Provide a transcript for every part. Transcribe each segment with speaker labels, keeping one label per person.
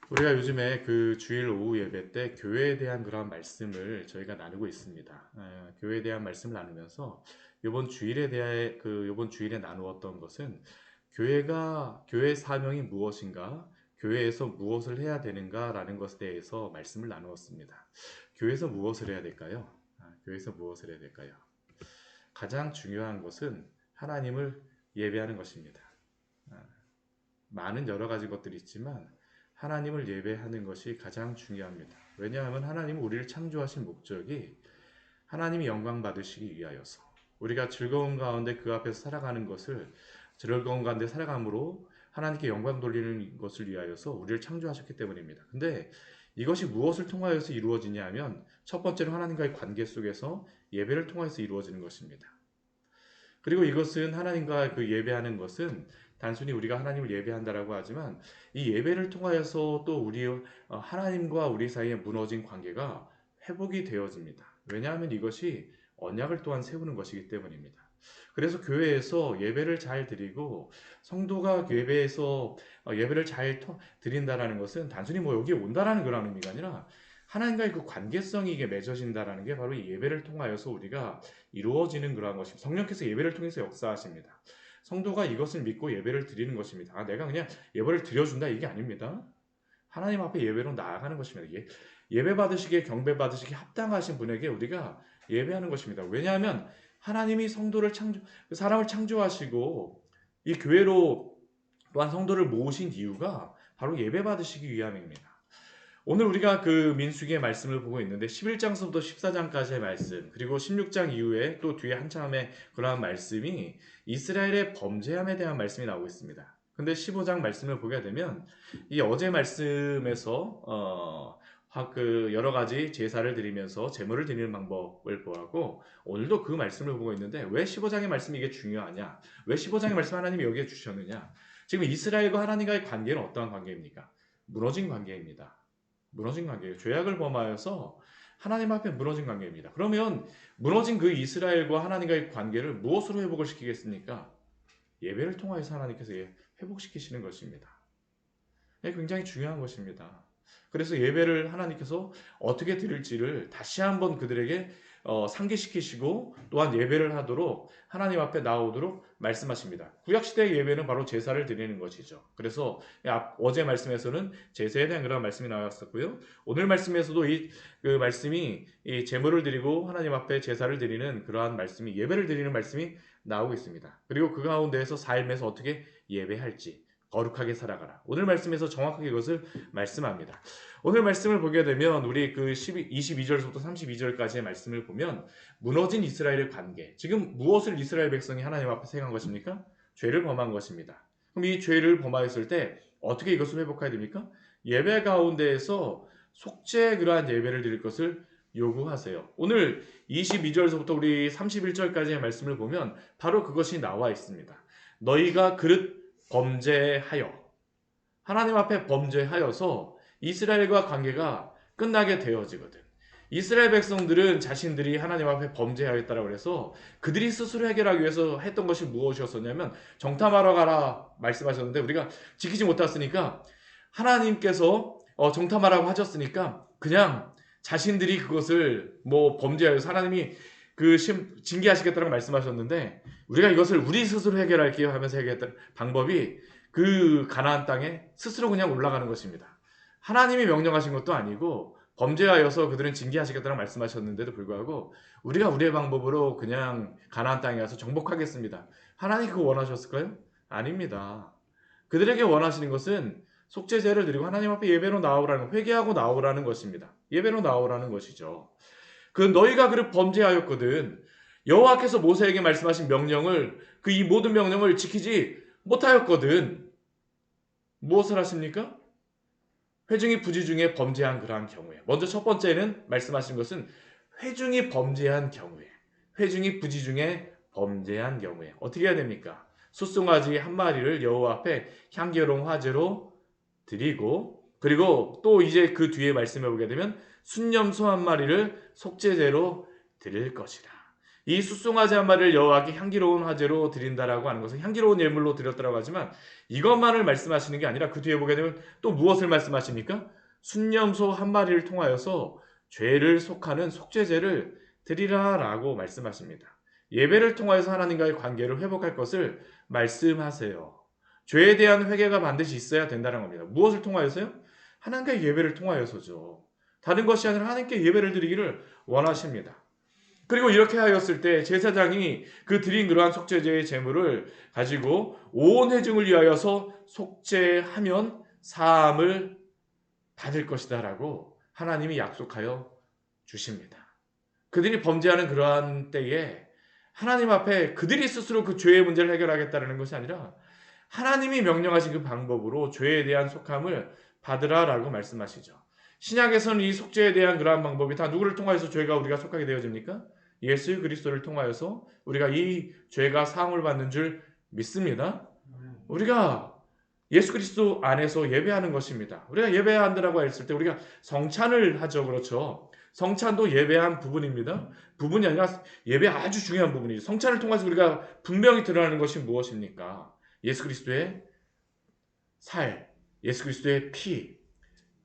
Speaker 1: 우리가 요즘에 그 주일 오후 예배 때 교회에 대한 그런 말씀을 저희가 나누고 있습니다. 교회에 대한 말씀을 나누면서 이번 주일에 나누었던 것은 교회 사명이 무엇인가, 교회에서 무엇을 해야 되는가라는 것에 대해서 말씀을 나누었습니다. 교회에서 무엇을 해야 될까요? 교회에서 무엇을 해야 될까요? 가장 중요한 것은 하나님을 예배하는 것입니다. 아, 많은 여러 가지 것들이 있지만 하나님을 예배하는 것이 가장 중요합니다. 왜냐하면 하나님은 우리를 창조하신 목적이 하나님이 영광 받으시기 위하여서 우리가 즐거운 가운데 그 앞에서 살아가는 것을 즐거운 가운데 살아감으로 하나님께 영광 돌리는 것을 위하여서 우리를 창조하셨기 때문입니다. 근데 이것이 무엇을 통하여서 이루어지냐 하면 첫 번째로 하나님과의 관계 속에서 예배를 통해서 이루어지는 것입니다. 그리고 이것은 하나님과 그 예배하는 것은 단순히 우리가 하나님을 예배한다라고 하지만 이 예배를 통하여서 또 하나님과 우리 사이에 무너진 관계가 회복이 되어집니다. 왜냐하면 이것이 언약을 또한 세우는 것이기 때문입니다. 그래서 교회에서 예배를 잘 드리고 성도가 예배에서 예배를 잘 드린다라는 것은 단순히 뭐 여기에 온다라는 그런 의미가 아니라 하나님과의 그 관계성이 이게 맺어진다라는 게 바로 이 예배를 통하여서 우리가 이루어지는 그러한 것입니다. 성령께서 예배를 통해서 역사하십니다. 성도가 이것을 믿고 예배를 드리는 것입니다. 내가 그냥 예배를 드려준다 이게 아닙니다. 하나님 앞에 예배로 나아가는 것입니다. 예배 받으시기에 경배 받으시기에 합당하신 분에게 우리가 예배하는 것입니다. 왜냐하면 하나님이 사람을 창조하시고 이 교회로 또한 성도를 모으신 이유가 바로 예배 받으시기 위함입니다. 오늘 우리가 그 민수기의 말씀을 보고 있는데 11장서부터 14장까지의 말씀 그리고 16장 이후에 또 뒤에 한참의 그러한 말씀이 이스라엘의 범죄함에 대한 말씀이 나오고 있습니다. 근데 15장 말씀을 보게 되면 이 어제 말씀에서 그 여러 가지 제사를 드리면서 제물을 드리는 방법을 보았고 오늘도 그 말씀을 보고 있는데 왜 15장의 말씀이 이게 중요하냐? 왜 15장의 말씀 하나님이 여기에 주셨느냐? 지금 이스라엘과 하나님과의 관계는 어떠한 관계입니까? 무너진 관계입니다. 무너진 관계예요. 죄악을 범하여서 하나님 앞에 무너진 관계입니다. 그러면 무너진 그 이스라엘과 하나님과의 관계를 무엇으로 회복을 시키겠습니까? 예배를 통하여서 하나님께서 회복시키시는 것입니다. 굉장히 중요한 것입니다. 그래서 예배를 하나님께서 어떻게 드릴지를 다시 한번 그들에게 상기시키시고 또한 예배를 하도록 하나님 앞에 나오도록 말씀하십니다. 구약시대의 예배는 바로 제사를 드리는 것이죠. 그래서 어제 말씀에서는 제사에 대한 그런 말씀이 나왔었고요. 오늘 말씀에서도 그 말씀이 이 제물을 드리고 하나님 앞에 제사를 드리는 그러한 말씀이 예배를 드리는 말씀이 나오고 있습니다. 그리고 그 가운데에서 삶에서 어떻게 예배할지 거룩하게 살아가라. 오늘 말씀에서 정확하게 이것을 말씀합니다. 오늘 말씀을 보게 되면 우리 그 22절부터 32절까지의 말씀을 보면 무너진 이스라엘의 관계. 지금 무엇을 이스라엘 백성이 하나님 앞에 행한 것입니까? 죄를 범한 것입니다. 그럼 이 죄를 범하였을 때 어떻게 이것을 회복해야 됩니까? 예배 가운데에서 속죄 그러한 예배를 드릴 것을 요구하세요. 오늘 22절부터 우리 31절까지의 말씀을 보면 바로 그것이 나와 있습니다. 너희가 그릇 범죄하여 하나님 앞에 범죄하여서 이스라엘과 관계가 끝나게 되어지거든. 이스라엘 백성들은 자신들이 하나님 앞에 범죄하였다라고 해서 그들이 스스로 해결하기 위해서 했던 것이 무엇이었었냐면 정탐하러 가라 말씀하셨는데 우리가 지키지 못했으니까 하나님께서 정탐하라고 하셨으니까 그냥 자신들이 그것을 뭐 범죄하여서 하나님이 징계하시겠다고 말씀하셨는데 우리가 이것을 우리 스스로 해결할게요 하면서 해결했던 방법이 그 가나안 땅에 스스로 그냥 올라가는 것입니다. 하나님이 명령하신 것도 아니고 범죄하여서 그들은 징계하시겠다고 말씀하셨는데도 불구하고 우리가 우리의 방법으로 그냥 가나안 땅에 가서 정복하겠습니다. 하나님 그거 원하셨을까요? 아닙니다. 그들에게 원하시는 것은 속죄제를 드리고 하나님 앞에 예배로 나오라는 회개하고 나오라는 것입니다. 예배로 나오라는 것이죠. 그 너희가 그를 범죄하였거든. 여호와께서 모세에게 말씀하신 명령을 그 이 모든 명령을 지키지 못하였거든. 무엇을 하십니까? 회중이 부지 중에 범죄한 그러한 경우에 먼저 첫 번째는 말씀하신 것은 회중이 범죄한 경우에 회중이 부지 중에 범죄한 경우에 어떻게 해야 됩니까? 숫송아지 한 마리를 여호와 앞에 향기로운 화제로 드리고 그리고 또 이제 그 뒤에 말씀해 보게 되면 순념소 한 마리를 속죄제로 드릴 것이라. 이 숫송아지 한 마리를 여호와께 향기로운 화제로 드린다라고 하는 것은 향기로운 예물로 드렸다라고 하지만 이것만을 말씀하시는 게 아니라 그 뒤에 보게 되면 또 무엇을 말씀하십니까? 순념소 한 마리를 통하여서 죄를 속하는 속죄제를 드리라라고 말씀하십니다. 예배를 통하여서 하나님과의 관계를 회복할 것을 말씀하세요. 죄에 대한 회개가 반드시 있어야 된다는 겁니다. 무엇을 통하여서요? 하나님과의 예배를 통하여서죠. 다른 것이 아니라 하나님께 예배를 드리기를 원하십니다. 그리고 이렇게 하였을 때 제사장이 그 드린 그러한 속죄제의 제물을 가지고 온 회중을 위하여서 속죄하면 사함을 받을 것이다라고 하나님이 약속하여 주십니다. 그들이 범죄하는 그러한 때에 하나님 앞에 그들이 스스로 그 죄의 문제를 해결하겠다는 것이 아니라 하나님이 명령하신 그 방법으로 죄에 대한 속함을 받으라라고 말씀하시죠. 신약에서는 이 속죄에 대한 그러한 방법이 다 누구를 통하여서 죄가 우리가 속하게 되어집니까? 예수 그리스도를 통하여서 우리가 이 죄가 사함을 받는 줄 믿습니다. 우리가 예수 그리스도 안에서 예배하는 것입니다. 우리가 예배한다라고 했을 때 우리가 성찬을 하죠. 그렇죠. 성찬도 예배한 부분입니다. 부분이 아니라 예배 아주 중요한 부분이죠. 성찬을 통해서 우리가 분명히 드러나는 것이 무엇입니까? 예수 그리스도의 살, 예수 그리스도의 피,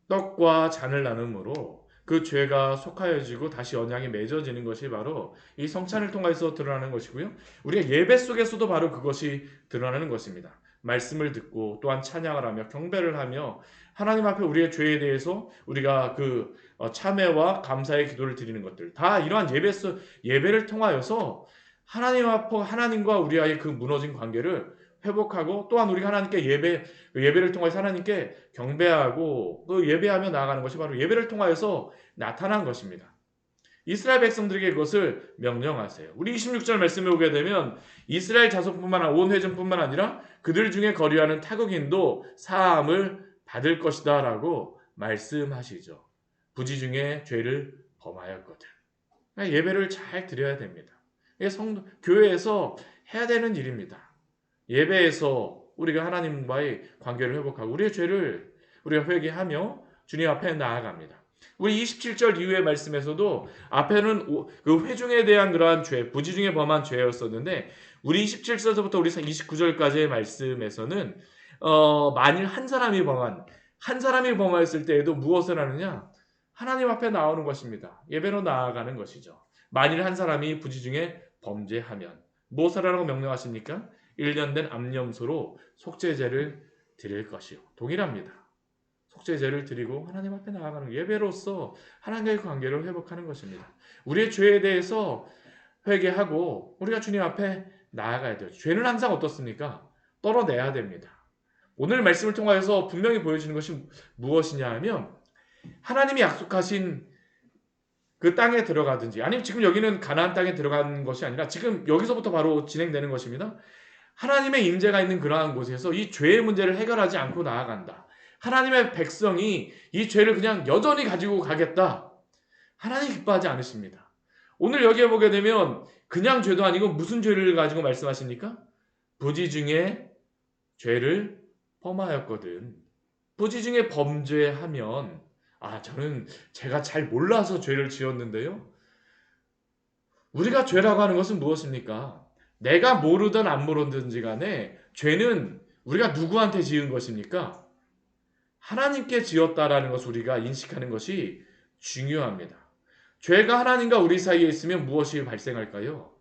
Speaker 1: 떡과 잔을 나눔으로 그 죄가 속하여지고 다시 언약이 맺어지는 것이 바로 이 성찬을 통해서 드러나는 것이고요. 우리가 예배 속에서도 바로 그것이 드러나는 것입니다. 말씀을 듣고 또한 찬양을 하며 경배를 하며 하나님 앞에 우리의 죄에 대해서 우리가 그 참회와 감사의 기도를 드리는 것들 다 이러한 예배를 통하여서 하나님 앞에 하나님과 우리와의 그 무너진 관계를 회복하고 또한 우리가 하나님께 예배를 통해서 하나님께 경배하고 그 예배하며 나아가는 것이 바로 예배를 통하여서 나타난 것입니다. 이스라엘 백성들에게 그것을 명령하세요. 우리 26절 말씀에 오게 되면 이스라엘 자손뿐만 아니라 온 회중뿐만 아니라 그들 중에 거류하는 타국인도 사함을 받을 것이다 라고 말씀하시죠. 부지 중에 죄를 범하였거든. 그러니까 예배를 잘 드려야 됩니다. 이게 교회에서 해야 되는 일입니다. 예배에서 우리가 하나님과의 관계를 회복하고 우리의 죄를 우리가 회개하며 주님 앞에 나아갑니다. 우리 27절 이후의 말씀에서도 앞에는 그 회중에 대한 그러한 죄, 부지 중에 범한 죄였었는데 우리 27절부터 우리 29절까지의 말씀에서는 만일 한 사람이 범하였을 때에도 무엇을 하느냐? 하나님 앞에 나오는 것입니다. 예배로 나아가는 것이죠. 만일 한 사람이 부지 중에 범죄하면 무엇을 하라고 명령하십니까? 1년 된 암염소로 속죄제를 드릴 것이요. 동일합니다. 속죄제를 드리고 하나님 앞에 나아가는 예배로서 하나님과의 관계를 회복하는 것입니다. 우리의 죄에 대해서 회개하고 우리가 주님 앞에 나아가야 돼요. 죄는 항상 어떻습니까? 떨어내야 됩니다. 오늘 말씀을 통하여서 분명히 보여주는 것이 무엇이냐 하면 하나님이 약속하신 그 땅에 들어가든지 아니면 지금 여기는 가나안 땅에 들어간 것이 아니라 지금 여기서부터 바로 진행되는 것입니다. 하나님의 임재가 있는 그러한 곳에서 이 죄의 문제를 해결하지 않고 나아간다. 하나님의 백성이 이 죄를 그냥 여전히 가지고 가겠다. 하나님 기뻐하지 않으십니다. 오늘 여기에 보게 되면 그냥 죄도 아니고 무슨 죄를 가지고 말씀하십니까? 부지 중에 죄를 범하였거든. 부지 중에 범죄하면 저는 제가 잘 몰라서 죄를 지었는데요. 우리가 죄라고 하는 것은 무엇입니까? 내가 모르든 안 모르든지 간에 죄는 우리가 누구한테 지은 것입니까? 하나님께 지었다라는 것을 우리가 인식하는 것이 중요합니다. 죄가 하나님과 우리 사이에 있으면 무엇이 발생할까요?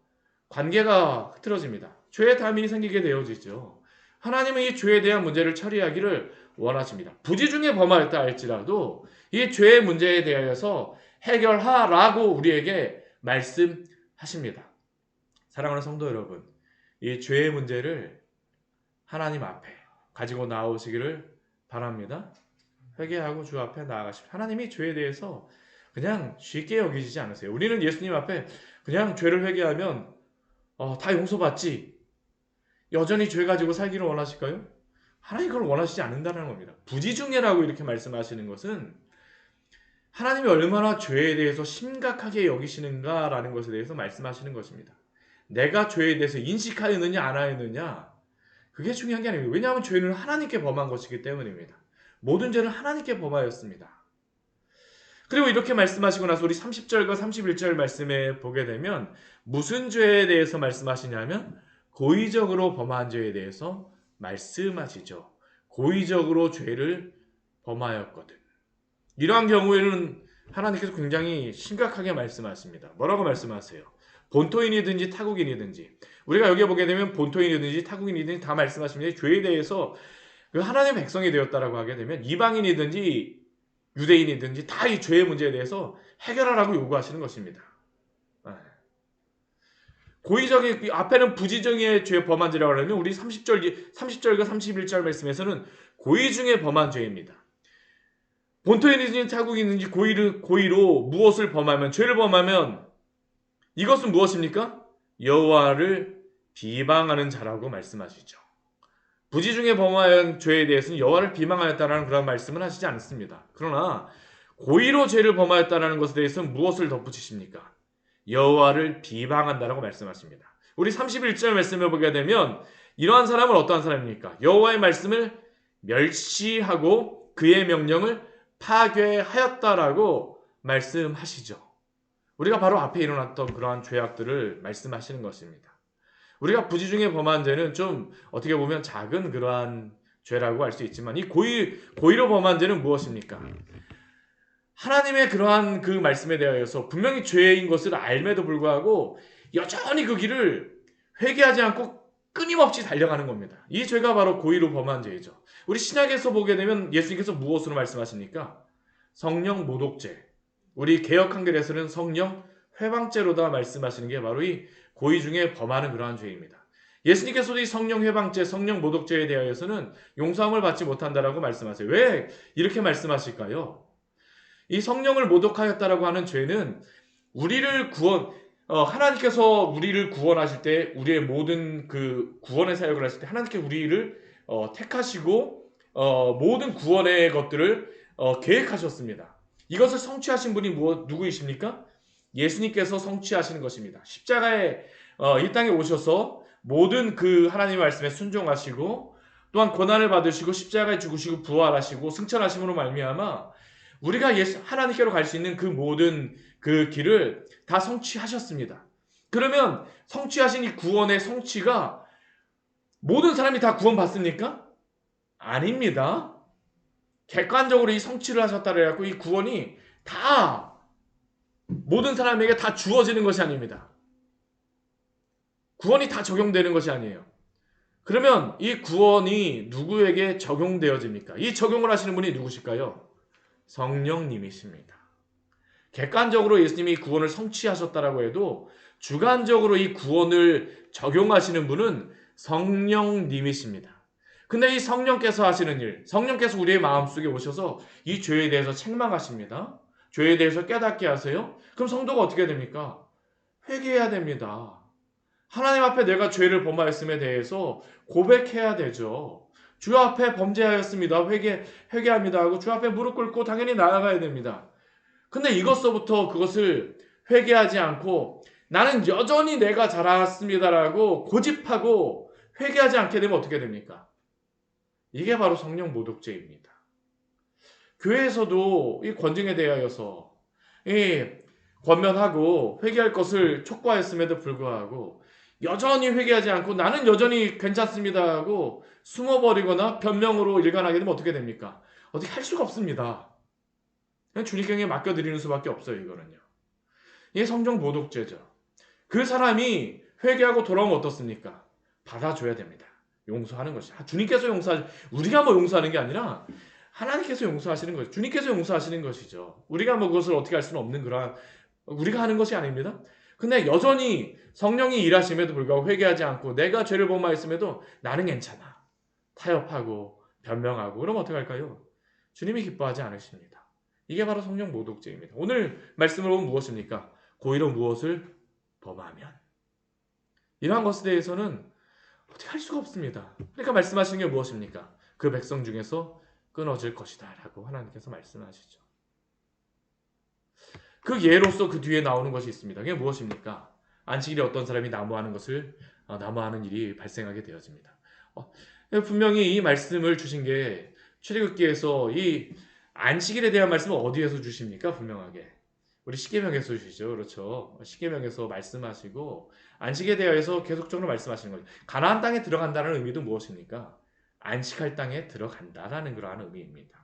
Speaker 1: 관계가 흐트러집니다. 죄의 담이 생기게 되어지죠. 하나님은 이 죄에 대한 문제를 처리하기를 원하십니다. 부지 중에 범하였다 할지라도 이 죄의 문제에 대하여서 해결하라고 우리에게 말씀하십니다. 사랑하는 성도 여러분, 이 죄의 문제를 하나님 앞에 가지고 나오시기를 바랍니다. 회개하고 주 앞에 나아가십시오. 하나님이 죄에 대해서 그냥 쉽게 여기시지 않으세요. 우리는 예수님 앞에 그냥 죄를 회개하면 다 용서받지. 여전히 죄 가지고 살기를 원하실까요? 하나님 그걸 원하시지 않는다는 겁니다. 부지중예라고 이렇게 말씀하시는 것은 하나님이 얼마나 죄에 대해서 심각하게 여기시는가라는 것에 대해서 말씀하시는 것입니다. 내가 죄에 대해서 인식하였느냐 안 하였느냐 그게 중요한 게 아닙니다. 왜냐하면 죄는 하나님께 범한 것이기 때문입니다. 모든 죄는 하나님께 범하였습니다. 그리고 이렇게 말씀하시고 나서 우리 30절과 31절 말씀에 보게 되면 무슨 죄에 대해서 말씀하시냐면 고의적으로 범한 죄에 대해서 말씀하시죠. 고의적으로 죄를 범하였거든. 이러한 경우에는 하나님께서 굉장히 심각하게 말씀하십니다. 뭐라고 말씀하세요? 본토인이든지 타국인이든지, 우리가 여기에 보게 되면 본토인이든지 타국인이든지 다 말씀하십니다. 죄에 대해서 그 하나님의 백성이 되었다라고 하게 되면 이방인이든지 유대인이든지 다 이 죄의 문제에 대해서 해결하라고 요구하시는 것입니다. 고의적인, 앞에는 부지정의 죄 범한 죄라고 하면 우리 30절과 31절 말씀에서는 고의 중에 범한 죄입니다. 본토인이든지 타국인이든지 고의로 무엇을 범하면, 죄를 범하면 이것은 무엇입니까? 여호와를 비방하는 자라고 말씀하시죠. 부지 중에 범한 죄에 대해서는 여호와를 비방하였다라는 그런 말씀은 하시지 않습니다. 그러나 고의로 죄를 범하였다라는 것에 대해서는 무엇을 덧붙이십니까? 여호와를 비방한다라고 말씀하십니다. 우리 31절 말씀을 보게 되면 이러한 사람은 어떠한 사람입니까? 여호와의 말씀을 멸시하고 그의 명령을 파괴하였다라고 말씀하시죠. 우리가 바로 앞에 일어났던 그러한 죄악들을 말씀하시는 것입니다. 우리가 부지 중에 범한 죄는 좀 어떻게 보면 작은 그러한 죄라고 할 수 있지만 이 고의로 범한 죄는 무엇입니까? 하나님의 그러한 그 말씀에 대하여서 분명히 죄인 것을 알매도 불구하고 여전히 그 길을 회개하지 않고 끊임없이 달려가는 겁니다. 이 죄가 바로 고의로 범한 죄이죠. 우리 신약에서 보게 되면 예수님께서 무엇으로 말씀하십니까? 성령 모독죄. 우리 개역 한글에서는 성령 회방죄로다 말씀하시는 게 바로 이 고의 중에 범하는 그러한 죄입니다. 예수님께서도 이 성령 회방죄, 성령 모독죄에 대하여서는 용서함을 받지 못한다라고 말씀하세요. 왜 이렇게 말씀하실까요? 이 성령을 모독하였다라고 하는 죄는 우리를 하나님께서 우리를 구원하실 때, 우리의 모든 그 구원의 사역을 하실 때 하나님께서 우리를 택하시고 모든 구원의 것들을 계획하셨습니다. 이것을 성취하신 분이 누구이십니까? 예수님께서 성취하시는 것입니다. 십자가에 이 땅에 오셔서 모든 그 하나님의 말씀에 순종하시고 또한 고난을 받으시고 십자가에 죽으시고 부활하시고 승천하심으로 말미암아 우리가 하나님께로 갈 수 있는 그 모든 그 길을 다 성취하셨습니다. 그러면 성취하신 이 구원의 성취가 모든 사람이 다 구원받습니까? 아닙니다. 객관적으로 이 성취를 하셨다고 해갖고 이 구원이 다 모든 사람에게 다 주어지는 것이 아닙니다. 구원이 다 적용되는 것이 아니에요. 그러면 이 구원이 누구에게 적용되어집니까? 이 적용을 하시는 분이 누구실까요? 성령님이십니다. 객관적으로 예수님이 구원을 성취하셨다라고 해도 주관적으로 이 구원을 적용하시는 분은 성령님이십니다. 근데 이 성령께서 하시는 일, 성령께서 우리의 마음속에 오셔서 이 죄에 대해서 책망하십니다. 죄에 대해서 깨닫게 하세요. 그럼 성도가 어떻게 됩니까? 회개해야 됩니다. 하나님 앞에 내가 죄를 범하였음에 대해서 고백해야 되죠. 주 앞에 범죄하였습니다. 회개합니다 하고 주 앞에 무릎 꿇고 당연히 나아가야 됩니다. 근데 이것서부터 그것을 회개하지 않고 나는 여전히 내가 잘했습니다라고 고집하고 회개하지 않게 되면 어떻게 됩니까? 이게 바로 성령 모독죄입니다. 교회에서도 이 권증에 대하여서 권면하고 회개할 것을 촉구하였음에도 불구하고 여전히 회개하지 않고 나는 여전히 괜찮습니다 하고 숨어버리거나 변명으로 일관하게 되면 어떻게 됩니까? 어떻게 할 수가 없습니다. 그냥 주님께 맡겨드리는 수밖에 없어요. 이거는요. 이게 성령 모독죄죠. 그 사람이 회개하고 돌아오면 어떻습니까? 받아줘야 됩니다. 용서하는 것이. 주님께서 우리가 용서하는 게 아니라 하나님께서 용서하시는 것이죠. 주님께서 용서하시는 것이죠. 우리가 그것을 어떻게 할 수는 없는 우리가 하는 것이 아닙니다. 근데 여전히 성령이 일하심에도 불구하고 회개하지 않고 내가 죄를 범하였음에도 나는 괜찮아. 타협하고 변명하고 그러면 어떻게 할까요? 주님이 기뻐하지 않으십니다. 이게 바로 성령 모독죄입니다. 오늘 말씀을 보면 무엇입니까? 고의로 무엇을 범하면 이러한 것에 대해서는 어떻게 할 수가 없습니다. 그러니까 말씀하시는 게 무엇입니까? 그 백성 중에서 끊어질 것이다 라고 하나님께서 말씀하시죠. 그 예로서 그 뒤에 나오는 것이 있습니다. 그게 무엇입니까? 안식일에 어떤 사람이 나무하는 일이 발생하게 되어집니다. 분명히 이 말씀을 주신 게 출애굽기에서 이 안식일에 대한 말씀은 어디에서 주십니까? 분명하게. 우리 십계명에서 주시죠. 그렇죠. 십계명에서 말씀하시고 안식에 대해서 계속적으로 말씀하시는 거죠. 가나안 땅에 들어간다는 의미도 무엇입니까? 안식할 땅에 들어간다라는 그러한 의미입니다.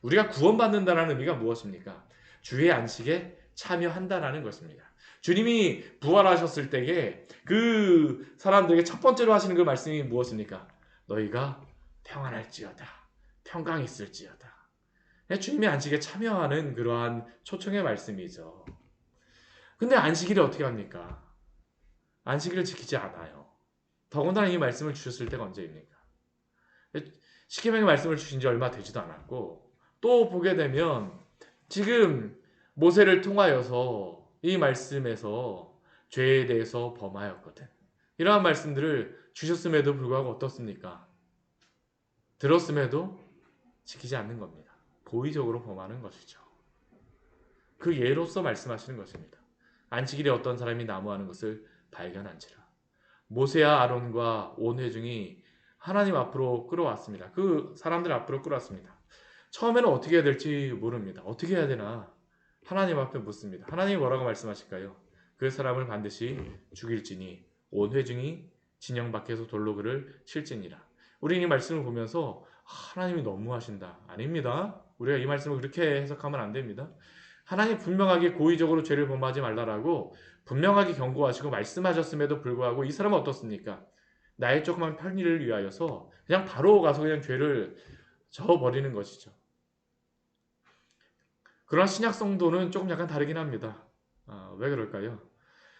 Speaker 1: 우리가 구원받는다는 의미가 무엇입니까? 주의 안식에 참여한다라는 것입니다. 주님이 부활하셨을 때에 그 사람들에게 첫 번째로 하시는 그 말씀이 무엇입니까? 너희가 평안할지어다. 평강이 있을지어다. 주님의 안식에 참여하는 그러한 초청의 말씀이죠. 근데 안식일을 어떻게 합니까? 안식일을 지키지 않아요. 더군다나 이 말씀을 주셨을 때가 언제입니까? 십계명의 말씀을 주신 지 얼마 되지도 않았고 또 보게 되면 지금 모세를 통하여서 이 말씀에서 죄에 대해서 범하였거든. 이러한 말씀들을 주셨음에도 불구하고 어떻습니까? 들었음에도 지키지 않는 겁니다. 고의적으로 범하는 것이죠. 그 예로서 말씀하시는 것입니다. 안식일에 어떤 사람이 나무하는 것을 발견한지라. 모세와 아론과 온 회중이 하나님 앞으로 끌어왔습니다. 그 사람들 앞으로 끌어왔습니다. 처음에는 어떻게 해야 될지 모릅니다. 어떻게 해야 되나? 하나님 앞에 묻습니다. 하나님이 뭐라고 말씀하실까요? 그 사람을 반드시 죽일지니 온 회중이 진영 밖에서 돌로 그를 칠지니라. 우리는 이 말씀을 보면서 하나님이 너무하신다. 아닙니다. 우리가 이 말씀을 그렇게 해석하면 안 됩니다. 하나님 분명하게 고의적으로 죄를 범하지 말라라고 분명하게 경고하시고 말씀하셨음에도 불구하고 이 사람은 어떻습니까? 나의 조그만 편의를 위하여서 그냥 바로 가서 그냥 죄를 저어버리는 것이죠. 그러나 신약 성도는 조금 약간 다르긴 합니다. 왜 그럴까요?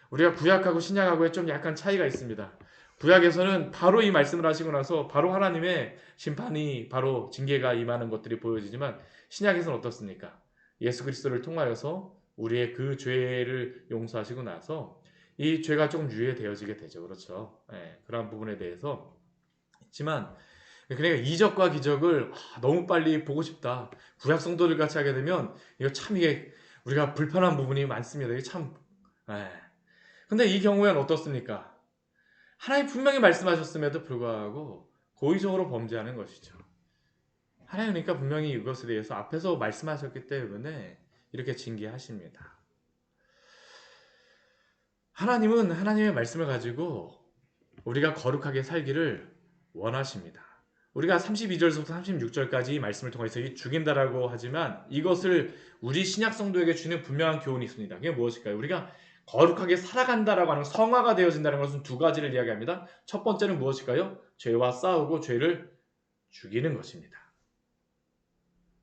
Speaker 1: 우리가 구약하고 신약하고의 좀 약간 차이가 있습니다. 구약에서는 바로 이 말씀을 하시고 나서 바로 하나님의 심판이 바로 징계가 임하는 것들이 보여지지만 신약에서는 어떻습니까? 예수 그리스도를 통하여서 우리의 그 죄를 용서하시고 나서 이 죄가 조금 유예되어지게 되죠. 그렇죠. 그러한 부분에 대해서 있지만 그러니까 이적과 기적을 너무 빨리 보고 싶다. 구약 성도들 같이 하게 되면 이거 참 이게 우리가 불편한 부분이 많습니다. 이게 참. 근데 이 경우에는 어떻습니까? 하나님 분명히 말씀하셨음에도 불구하고 고의적으로 범죄하는 것이죠. 하나님 그러니까 분명히 이것에 대해서 앞에서 말씀하셨기 때문에 이렇게 징계하십니다. 하나님은 하나님의 말씀을 가지고 우리가 거룩하게 살기를 원하십니다. 우리가 32절부터 36절까지 말씀을 통해서 죽인다라고 하지만 이것을 우리 신약 성도에게 주는 분명한 교훈이 있습니다. 그게 무엇일까요? 우리가 거룩하게 살아간다라고 하는 성화가 되어진다는 것은 두 가지를 이야기합니다. 첫 번째는 무엇일까요? 죄와 싸우고 죄를 죽이는 것입니다.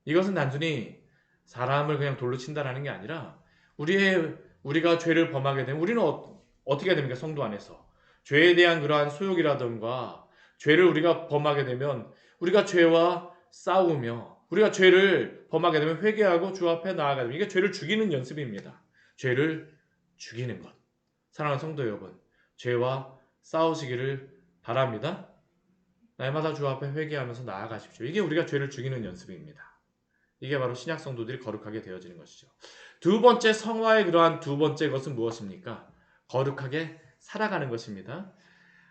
Speaker 1: 이것은 단순히 사람을 그냥 돌로 친다라는 게 아니라 우리가 죄를 범하게 되면 우리는 어떻게 됩니까? 성도 안에서 죄에 대한 그러한 소욕이라든가 죄를 우리가 범하게 되면 우리가 죄와 싸우며 우리가 죄를 범하게 되면 회개하고 주 앞에 나아가게 되면 이게 죄를 죽이는 연습입니다. 죄를 죽이는 것. 사랑하는 성도 여러분, 죄와 싸우시기를 바랍니다. 날마다 주 앞에 회개하면서 나아가십시오. 이게 우리가 죄를 죽이는 연습입니다. 이게 바로 신약 성도들이 거룩하게 되어지는 것이죠. 두 번째 성화의 그러한 두 번째 것은 무엇입니까? 거룩하게 살아가는 것입니다.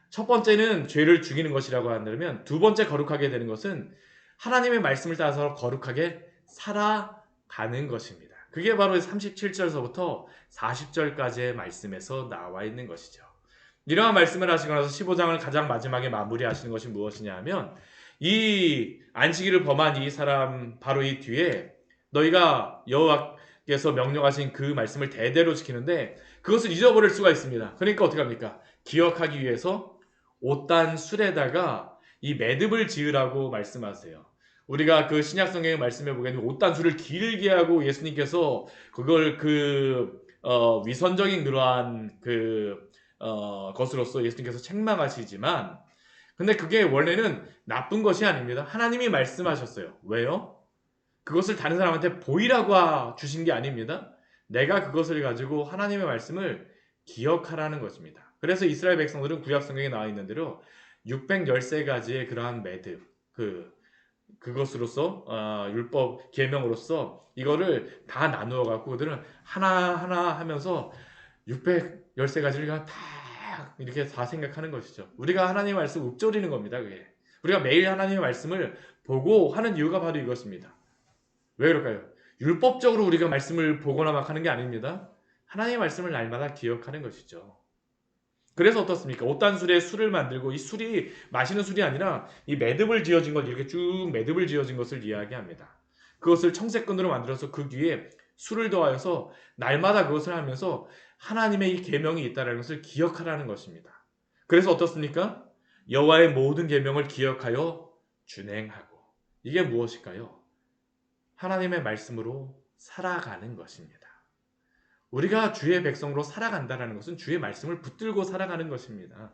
Speaker 1: 첫 번째는 죄를 죽이는 것이라고 한다면 두 번째 거룩하게 되는 것은 하나님의 말씀을 따라서 거룩하게 살아가는 것입니다. 그게 바로 37절서부터 40절까지의 말씀에서 나와 있는 것이죠. 이러한 말씀을 하시고 나서 15장을 가장 마지막에 마무리하시는 것이 무엇이냐 하면 이 안식일을 범한 이 사람 바로 이 뒤에 너희가 여호와께서 명령하신 그 말씀을 대대로 지키는데 그것을 잊어버릴 수가 있습니다. 그러니까 어떻게 합니까? 기억하기 위해서 옷단 술에다가 이 매듭을 지으라고 말씀하세요. 우리가 그 신약 성경의 말씀에 보게 되면 옷단 술을 길게 하고 예수님께서 그걸 위선적인 그러한 것으로서 예수님께서 책망하시지만 근데 그게 원래는 나쁜 것이 아닙니다. 하나님이 말씀하셨어요. 왜요? 그것을 다른 사람한테 보이라고 주신 게 아닙니다. 내가 그것을 가지고 하나님의 말씀을 기억하라는 것입니다. 그래서 이스라엘 백성들은 구약 성경에 나와 있는 대로 613가지의 그러한 매듭, 그것으로서 율법 계명으로서 이거를 다 나누어 갖고 그들은 하나하나 하면서 613가지를 다 이렇게 다 생각하는 것이죠. 우리가 하나님의 말씀 읊조리는 겁니다. 그게 우리가 매일 하나님의 말씀을 보고 하는 이유가 바로 이것입니다. 왜 그럴까요? 율법적으로 우리가 말씀을 보거나 막 하는 게 아닙니다. 하나님의 말씀을 날마다 기억하는 것이죠. 그래서 어떻습니까? 옷단술에 술을 만들고 이 술이 마시는 술이 아니라 이 매듭을 지어진 걸 이렇게 쭉 매듭을 지어진 것을 이야기합니다. 그것을 청색끈으로 만들어서 그 위에 술을 더하여서 날마다 그것을 하면서 하나님의 이 계명이 있다는 것을 기억하라는 것입니다. 그래서 어떻습니까? 여호와의 모든 계명을 기억하여 준행하고 이게 무엇일까요? 하나님의 말씀으로 살아가는 것입니다. 우리가 주의 백성으로 살아간다는 것은 주의 말씀을 붙들고 살아가는 것입니다.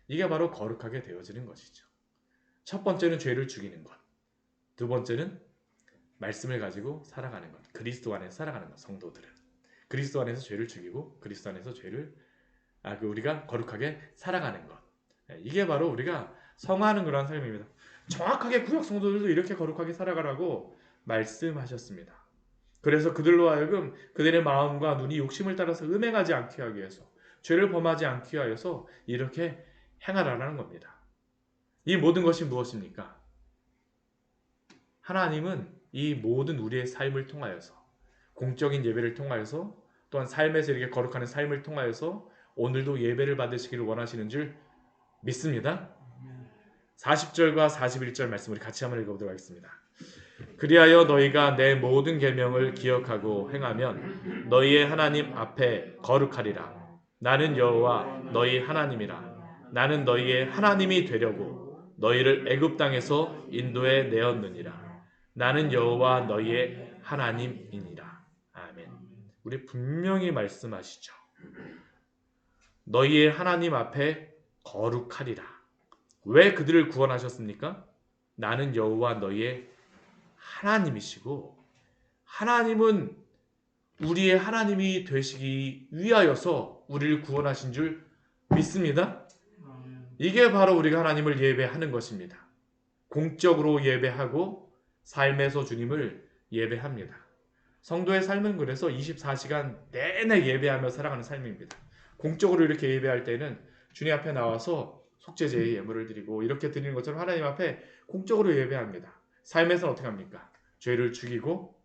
Speaker 1: 이게 바로 거룩하게 되어지는 것이죠. 첫 번째는 죄를 죽이는 것. 두 번째는 말씀을 가지고 살아가는 것. 그리스도 안에서 살아가는 것. 성도들은. 그리스도 안에서 죄를 죽이고 그리스도 안에서 우리가 거룩하게 살아가는 것. 이게 바로 우리가 성화하는 그러한 삶입니다. 정확하게 구약 성도들도 이렇게 거룩하게 살아가라고 말씀하셨습니다. 그래서 그들로 하여금 그들의 마음과 눈이 욕심을 따라서 음행하지 않게 하기 위해서 죄를 범하지 않게 하여서 이렇게 행하라는 겁니다. 이 모든 것이 무엇입니까? 하나님은 이 모든 우리의 삶을 통하여서 공적인 예배를 통하여서 또한 삶에서 이렇게 거룩하는 삶을 통하여서 오늘도 예배를 받으시기를 원하시는 줄 믿습니다. 40절과 41절 말씀 우리 같이 한번 읽어보도록 하겠습니다. 그리하여 너희가 내 모든 계명을 기억하고 행하면 너희의 하나님 앞에 거룩하리라. 나는 여호와 너희 하나님이라. 나는 너희의 하나님이 되려고 너희를 애굽 땅에서 인도해 내었느니라. 나는 여호와 너희의 하나님이니라. 아멘. 우리 분명히 말씀하시죠. 너희의 하나님 앞에 거룩하리라. 왜 그들을 구원하셨습니까? 나는 여호와 너희의 하나님이시고 하나님은 우리의 하나님이 되시기 위하여서 우리를 구원하신 줄 믿습니다. 이게 바로 우리가 하나님을 예배하는 것입니다. 공적으로 예배하고 삶에서 주님을 예배합니다. 성도의 삶은 그래서 24시간 내내 예배하며 살아가는 삶입니다. 공적으로 이렇게 예배할 때는 주님 앞에 나와서 속죄제의 예물을 드리고 이렇게 드리는 것처럼 하나님 앞에 공적으로 예배합니다. 삶에서는 어떻게 합니까? 죄를 죽이고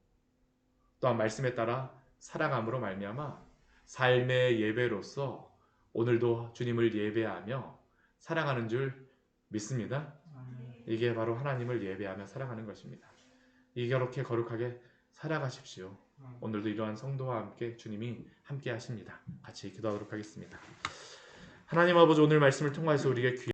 Speaker 1: 또한 말씀에 따라 살아감으로 말미암아 삶의 예배로서 오늘도 주님을 예배하며 살아가는 줄 믿습니다. 이게 바로 하나님을 예배하며 살아가는 것입니다. 이렇게 거룩하게 살아가십시오. 오늘도 이러한 성도와 함께 주님이 함께 하십니다. 같이 기도하도록 하겠습니다. 하나님 아버지 오늘 말씀을 통해서 우리에게